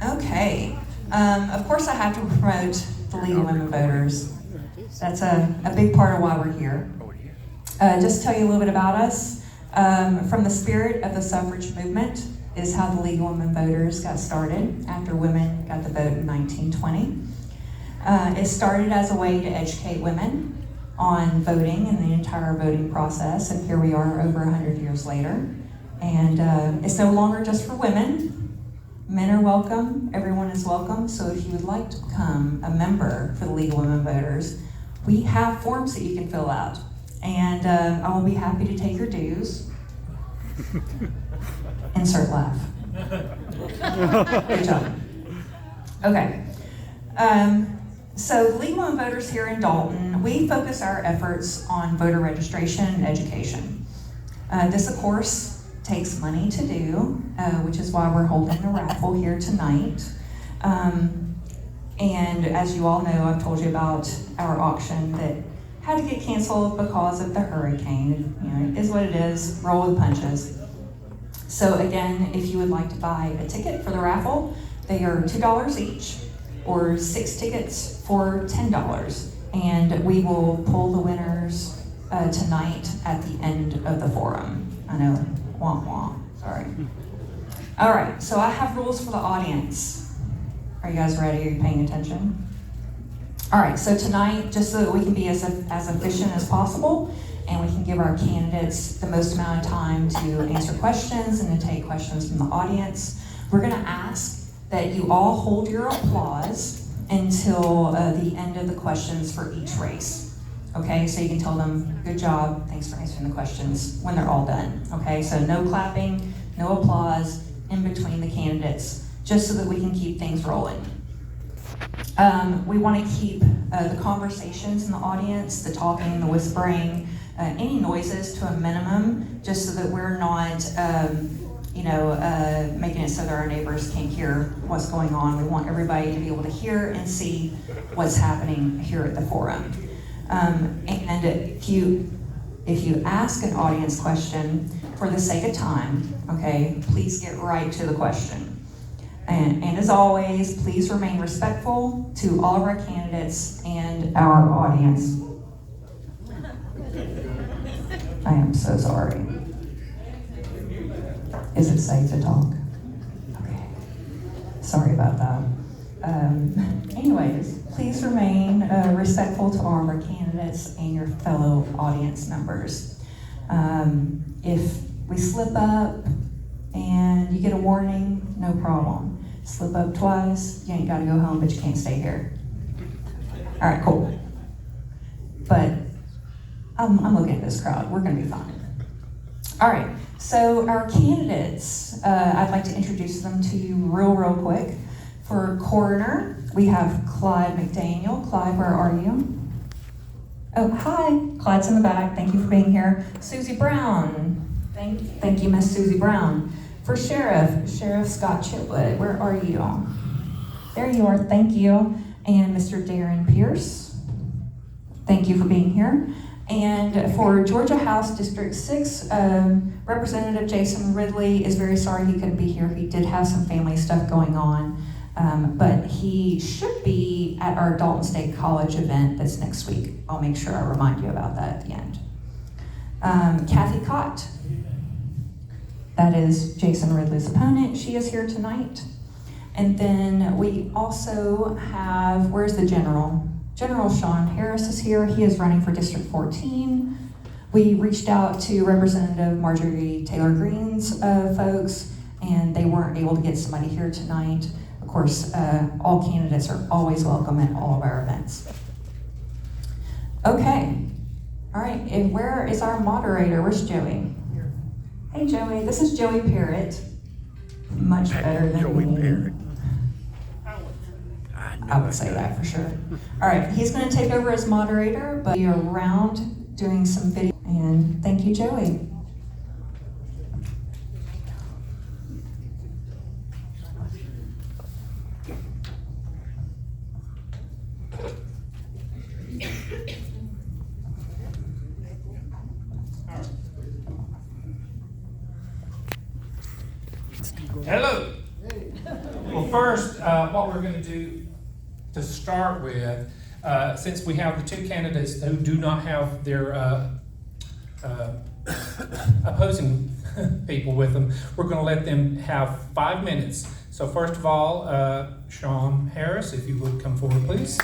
Okay. Of course, I have to promote the League of Women Voters. That's a big part of why we're here. Just to tell you a little bit about us. From the spirit of the suffrage movement is how the League of Women Voters got started after women got the vote in 1920. It started as a way to educate women on voting and the entire voting process, and here we are over 100 years later. And it's no longer just for women. Men are welcome, everyone is welcome, so if you would like to become a member for the League of Women Voters, we have forms that you can fill out, and I will be happy to take your dues. Insert laugh. Good job. Okay. So the League of Women Voters here in Dalton, we focus our efforts on voter registration and education. This, of course, takes money to do, which is why we're holding the raffle here tonight. And as you all know, I've told you about our auction that had to get canceled because of the hurricane. You know, it is what it is, roll with the punches. So again, if you would like to buy a ticket for the raffle, they are $2 each, or 6 tickets for $10. And we will pull the winners tonight at the end of the forum. I know, wah wah, sorry. All right, so I have rules for the audience. Are you guys ready? Are you paying attention? All right, so tonight, just so that we can be as efficient as possible, and we can give our candidates the most amount of time to answer questions and to take questions from the audience, we're gonna ask that you all hold your applause until the end of the questions for each race. Okay, so you can tell them, good job, thanks for answering the questions, when they're all done. Okay, so no clapping, no applause in between the candidates, just so that we can keep things rolling. We want to keep the conversations in the audience, the talking, the whispering, any noises to a minimum, just so that we're not making it so that our neighbors can't hear what's going on. We want everybody to be able to hear and see what's happening here at the forum. And if you ask an audience question, for the sake of time, okay, please get right to the question. And as always, please remain respectful to all of our candidates and our audience. I am so sorry. Is it safe to talk? Okay. Sorry about that. Anyways, please remain respectful to all of our candidates and your fellow audience members. If we slip up and you get a warning, no problem. Slip up twice, you ain't gotta go home, but you can't stay here. All right, cool. But I'm looking at this crowd, we're gonna be fine. All right, so our candidates, I'd like to introduce them to you real quick. For coroner, we have Clyde McDaniel. Clyde, where are you? Oh, hi, Clyde's in the back, thank you for being here. Susie Brown, thank you, Miss Susie Brown. For Sheriff Scott Chitwood, where are you? There you are, thank you. And Mr. Darren Pierce, thank you for being here. And for Georgia House District 6, Representative Jason Ridley is very sorry he couldn't be here. He did have some family stuff going on, but he should be at our Dalton State College event that's next week. I'll make sure I remind you about that at the end. Kathy Cott, that is Jason Ridley's opponent. She is here tonight. And then we also have, where's the general? General Sean Harris is here. He is running for District 14. We reached out to Representative Marjorie Taylor Greene's folks, and they weren't able to get somebody here tonight. Of course, all candidates are always welcome at all of our events. Okay, all right, and where is our moderator? Where's Joey? Here. Hey Joey, this is Joey Parrott. Much better than Joey me. Parrott. I would say that for sure. All right, he's going to take over as moderator, but be around doing some video. And thank you, Joey. Hello. Well, first, what we're going to do to start with, since we have the two candidates who do not have their opposing people with them, we're going to let them have 5 minutes. So first of all, Sean Harris, if you would come forward, please.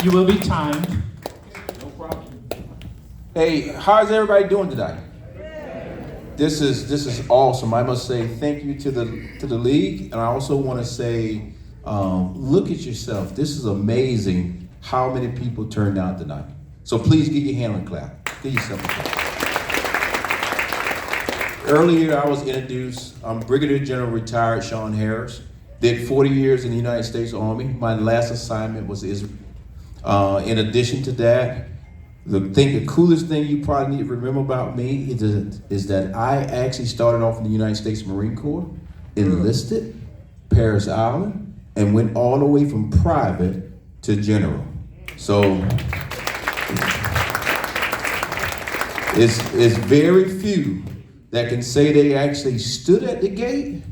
You will be timed. No problem. Hey, how's everybody doing tonight? This is awesome. I must say thank you to the league, and I also want to say, look at yourself. This is amazing how many people turned out tonight. So please give your hand a clap. Give yourself a clap. Earlier, I was introduced. I'm Brigadier General retired Sean Harris. Did 40 years in the United States Army. My last assignment was Israel. In addition to that, the coolest thing you probably need to remember about me is that I actually started off in the United States Marine Corps, enlisted, Parris Island, and went all the way from private to general. So it's very few that can say they actually stood at the gate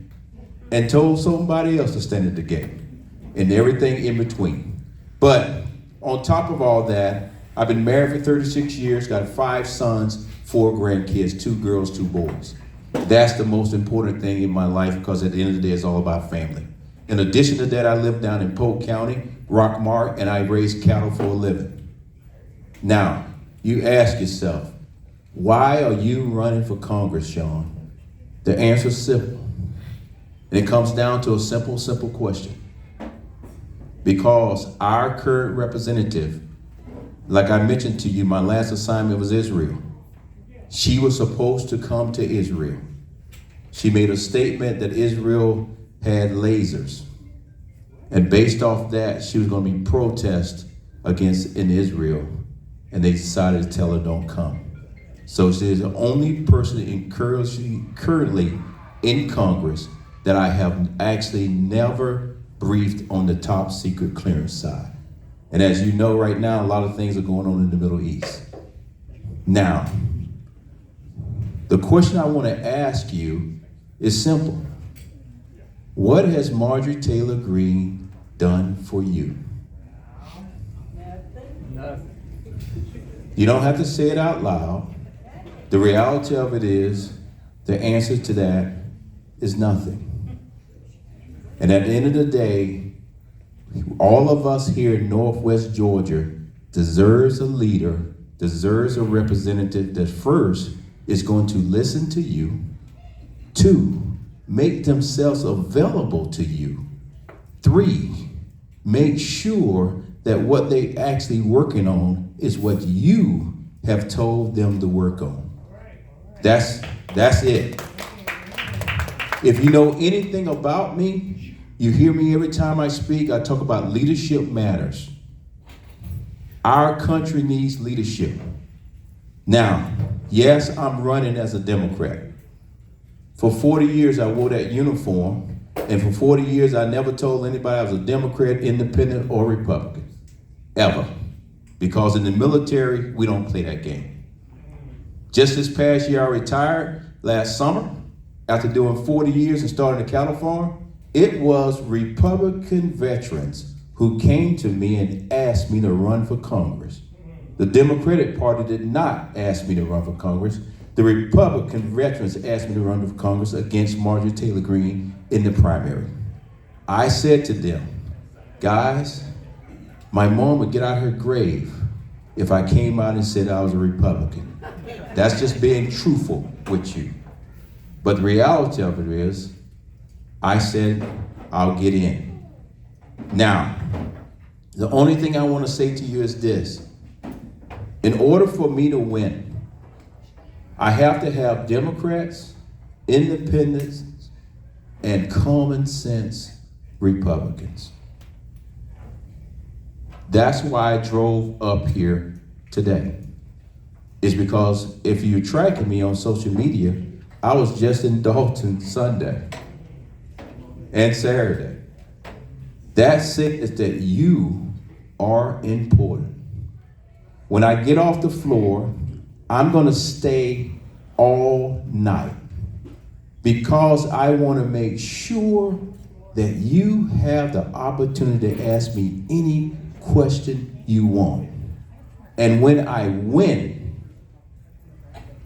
and told somebody else to stand at the gate, and everything in between. But on top of all that, I've been married for 36 years, got 5 sons, 4 grandkids, 2 girls, 2 boys. That's the most important thing in my life, because at the end of the day, it's all about family. In addition to that, I live down in Polk County, Rockmart, and I raise cattle for a living. Now, you ask yourself, why are you running for Congress, Sean? The answer is simple. And it comes down to a simple question. Because our current representative, like I mentioned to you, my last assignment was Israel. She was supposed to come to Israel. She made a statement that Israel had lasers. And based off that, she was going to be protest against in Israel. And they decided to tell her don't come. So she's the only person currently in Congress that I have actually never briefed on the top secret clearance side. And as you know right now, a lot of things are going on in the Middle East. Now, the question I want to ask you is simple. What has Marjorie Taylor Greene done for you? Nothing. You don't have to say it out loud. The reality of it is, the answer to that is nothing. And at the end of the day, all of us here in Northwest Georgia deserves a leader, deserves a representative that first is going to listen to you, 2, make themselves available to you, 3, make sure that what they actually working on is what you have told them to work on. That's it. If you know anything about me, you hear me every time I speak, I talk about leadership matters. Our country needs leadership. Now, yes, I'm running as a Democrat. For 40 years, I wore that uniform, and for 40 years, I never told anybody I was a Democrat, Independent, or Republican, ever. Because in the military, we don't play that game. Just this past year, I retired last summer after doing 40 years and starting a cattle farm. It was Republican veterans who came to me and asked me to run for Congress. The Democratic Party did not ask me to run for Congress. The Republican veterans asked me to run for Congress against Marjorie Taylor Greene in the primary. I said to them, guys, my mom would get out of her grave if I came out and said I was a Republican. That's just being truthful with you. But the reality of it is, I said, I'll get in. Now, the only thing I want to say to you is this. In order for me to win, I have to have Democrats, independents, and common sense Republicans. That's why I drove up here today. It's because if you're tracking me on social media, I was just in Dalton Sunday and Saturday. That says that you are important. When I get off the floor, I'm going to stay all night. because I want to make sure that you have the opportunity to ask me any question you want. And when I win,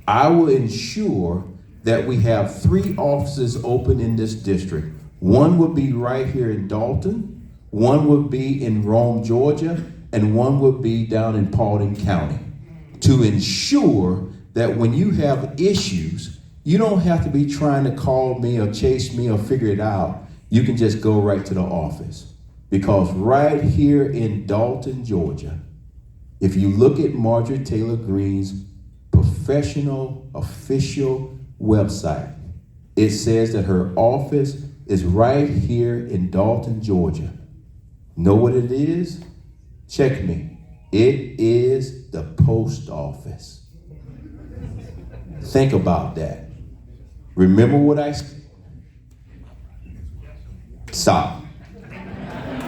I will ensure that we have 3 offices open in this district. One will be right here in Dalton, one will be in Rome, Georgia, and one will be down in Paulding County, to ensure that when you have issues, you don't have to be trying to call me or chase me or figure it out. You can just go right to the office. Because right here in Dalton, Georgia, if you look at Marjorie Taylor Greene's professional official website, it says that her office is right here in Dalton, Georgia. Know what it is? Check me. It is the post office. Think about that. Remember what I said? Stop.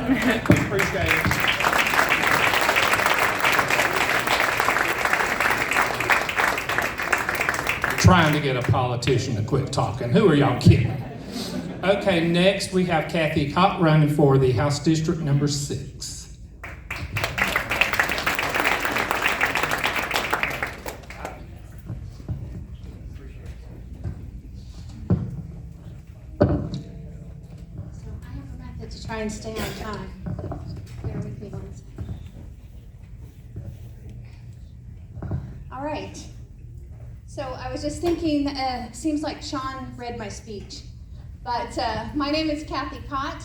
Appreciate it. Trying to get a politician to quit talking. Who are y'all kidding? Okay, next we have Kathy Cott running for the House District number 6. To try and stay on time. Bear with me 1 second. All right. So I was just thinking, seems like Sean read my speech, but my name is Kathy Cott.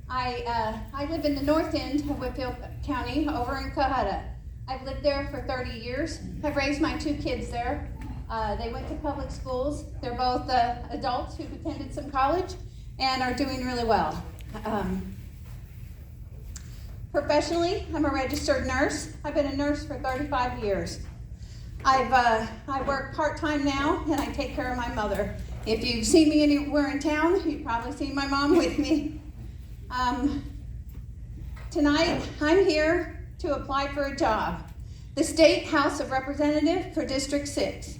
I live in the north end of Whitfield County, over in Cohutta. I've lived there for 30 years. I've raised my 2 kids there. They went to public schools. They're both adults who've attended some college and are doing really well. Professionally, I'm a registered nurse. I've been a nurse for 35 years. I work part-time now, and I take care of my mother. If you've seen me anywhere in town, you've probably seen my mom with me. Tonight, I'm here to apply for a job, the State House of Representatives for District 6.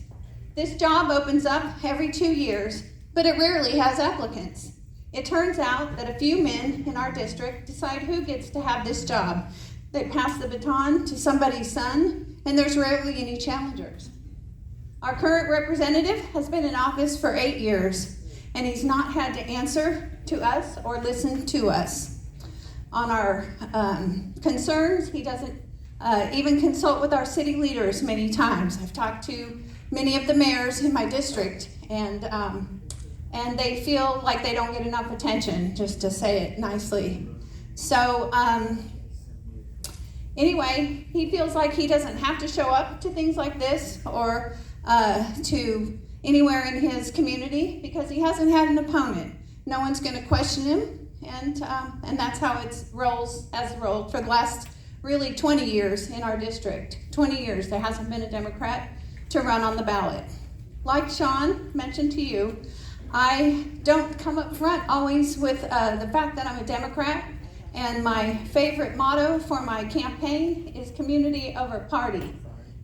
This job opens up every 2 years, but it rarely has applicants. It turns out that a few men in our district decide who gets to have this job. They pass the baton to somebody's son, and there's rarely any challengers. Our current representative has been in office for 8 years, and he's not had to answer to us or listen to us on our concerns. He doesn't even consult with our city leaders many times. I've talked to many of the mayors in my district, and they feel like they don't get enough attention, just to say it nicely. So anyway, he feels like he doesn't have to show up to things like this or to anywhere in his community because he hasn't had an opponent. No one's going to question him, and that's how it has rolled for the last really 20 years in our district. 20 years, there hasn't been a Democrat to run on the ballot. Like Sean mentioned to you, I don't come up front always with the fact that I'm a Democrat, and my favorite motto for my campaign is community over party.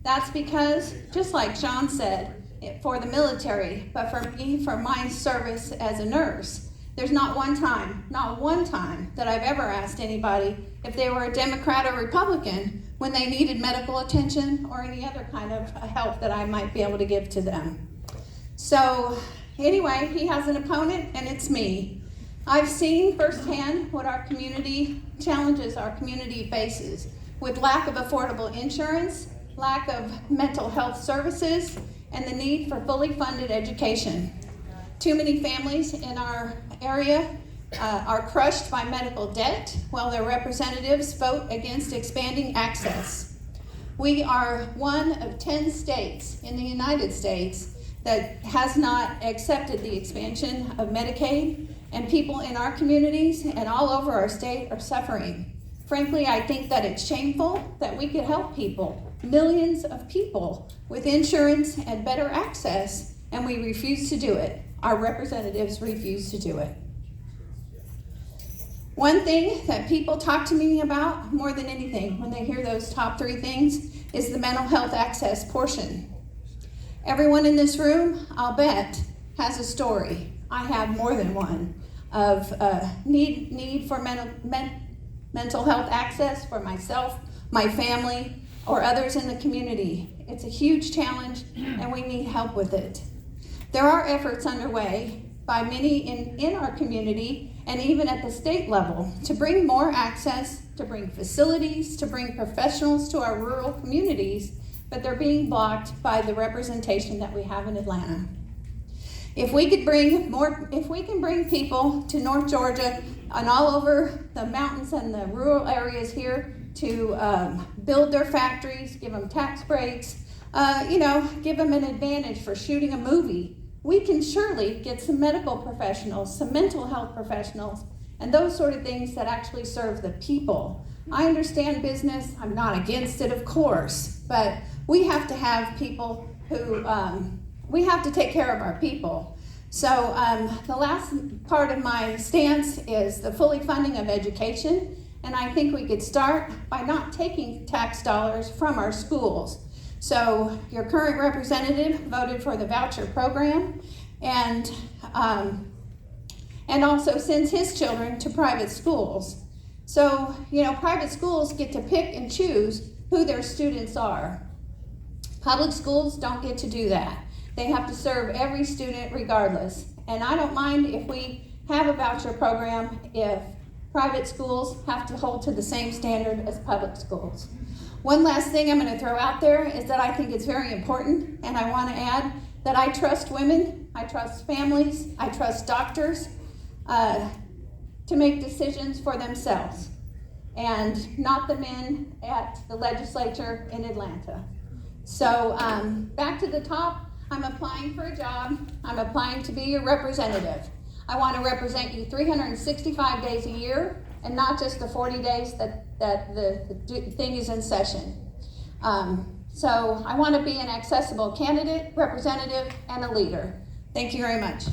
That's because, just like Sean said, for the military, but for me, for my service as a nurse, there's not one time that I've ever asked anybody if they were a Democrat or Republican when they needed medical attention or any other kind of help that I might be able to give to them. So anyway, he has an opponent, and it's me. I've seen firsthand what our community challenges our community faces with lack of affordable insurance, lack of mental health services, and the need for fully funded education. Too many families in our area are crushed by medical debt while their representatives vote against expanding access. We are one of 10 states in the United States that has not accepted the expansion of Medicaid, and people in our communities and all over our state are suffering. Frankly, I think that it's shameful that we could help people, millions of people, with insurance and better access, and we refuse to do it. Our representatives refuse to do it. One thing that people talk to me about more than anything when they hear those top 3 things is the mental health access portion. Everyone in this room, I'll bet, has a story. I have more than one of need for mental health access for myself, my family, or others in the community. It's a huge challenge, and we need help with it. There are efforts underway by many in our community and even at the state level to bring more access, to bring facilities, to bring professionals to our rural communities, but they're being blocked by the representation that we have in Atlanta. If we can bring people to North Georgia and all over the mountains and the rural areas here to build their factories, give them tax breaks, give them an advantage for shooting a movie, we can surely get some medical professionals, some mental health professionals, and those sort of things that actually serve the people. I understand business, I'm not against it, of course, but we have to have people who, we have to take care of our people. So the last part of my stance is the fully funding of education, and I think we could start by not taking tax dollars from our schools. So your current representative voted for the voucher program and also sends his children to private schools. So, private schools get to pick and choose who their students are. Public schools don't get to do that. They have to serve every student regardless. And I don't mind if we have a voucher program if private schools have to hold to the same standard as public schools. One last thing I'm going to throw out there is that I think it's very important, and I want to add that I trust women, I trust families, I trust doctors to make decisions for themselves, and not the men at the legislature in Atlanta. So back to the top, I'm applying for a job. I'm applying to be your representative. I want to represent you 365 days a year, and not just the 40 days that the thing is in session. So I want to be an accessible candidate, representative, and a leader. Thank you very much.